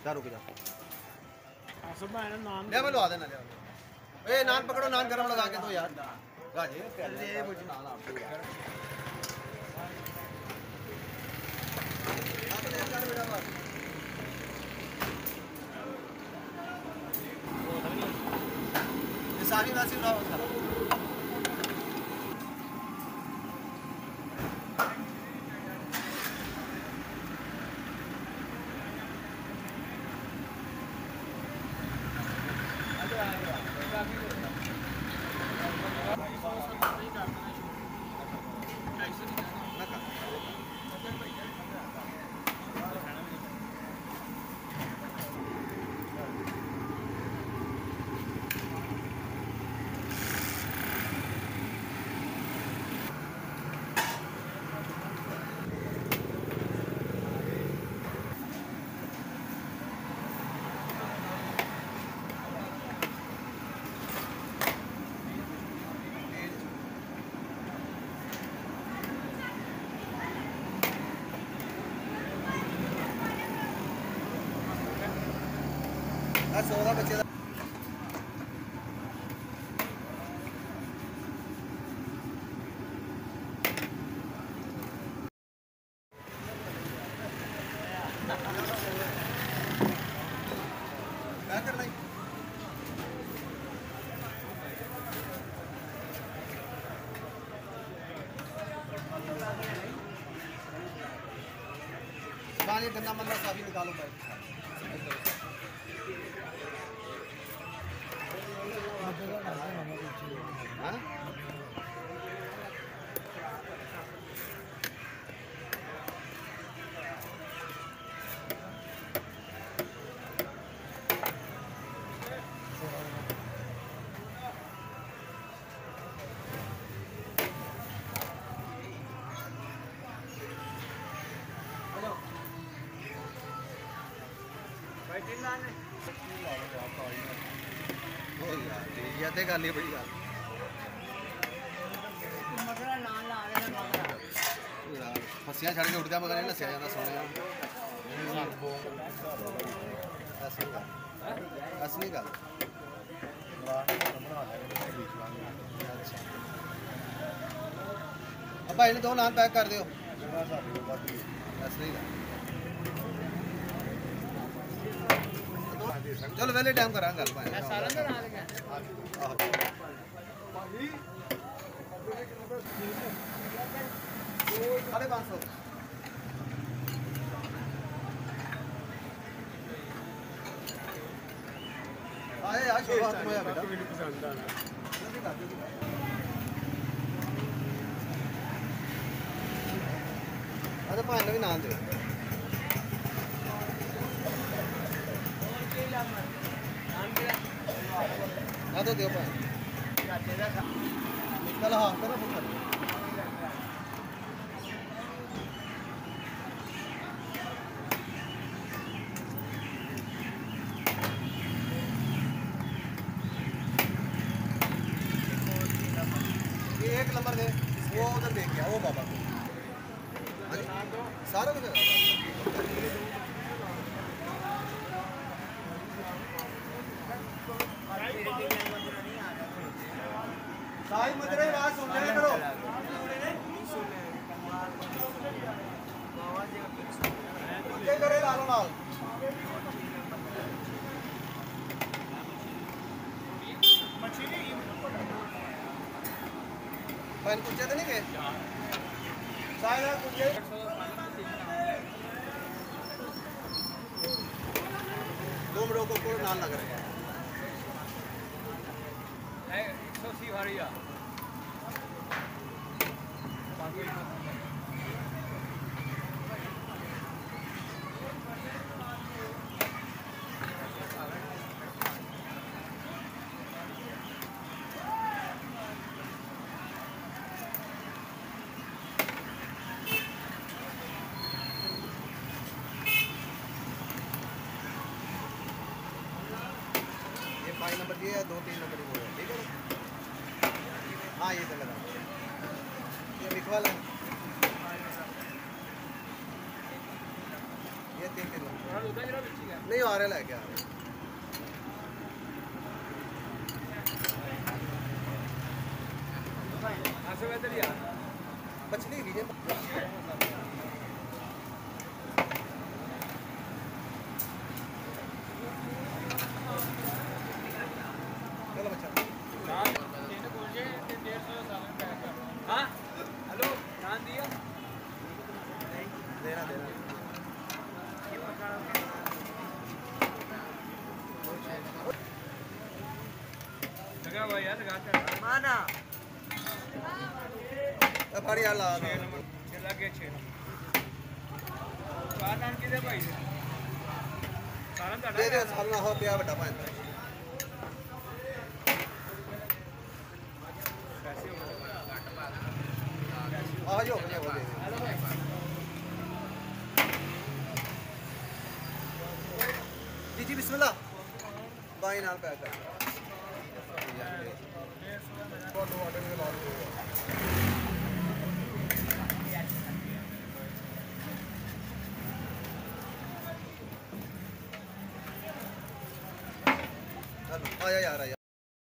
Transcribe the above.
जा रुक जा सब है नान ले मैं लवा देना ले ए नान पकड़ो नान गरम लगा के दो यार गाजी ये मुझे नान आप ये सारी वासी उठाओ सारा सोदा बच्चे का क्या करना है ये गन्ना मंदा साफी निकालो भाई हाँ याद गल ही बड़ी गल फसियां छड़ के उठदा मगर नस्या जाता सोने असली गल भाई ने दो नान पैक कर दियो असली गल चलो वेले टाइम करा गल भाई साढ़े 500 आए यार शुरुआत में बेटा अरे भाई ने भी नाम दे ना तो दियो भाई निकल हाँ करो पुत्र एक नंबर दे वो उधर देख गया वो बाबा को सारा कुछ साई मदरे बात सुन ले करो ये करे लालो लाल पहन कुछ तो नहीं गए साइना कुछ दो मिनटों को पूरा नाल लग रहा है 180 भारी है फाइल नंबर दिए 2-3 नंबर हो गया ठीक है हाँ ये तो लगा ये लिखवा लें ये 3 किलो नहीं आ रहे लेके आ रहे मछली लीजिए चलो बच्चा हाँ हेलो ध्यान दिया देना देना लगा हुआ यार लगाते माना भारी यार ला चला के 6 नंबर 4 नान किधर भाई सारा दे दे साल ना हो पिया बड़ा पाए आ जाओ ये वो दे जी जी बिस्मिल्लाह बाई नाल पैक कर बहुत ऑर्डर के बाद आया यार आया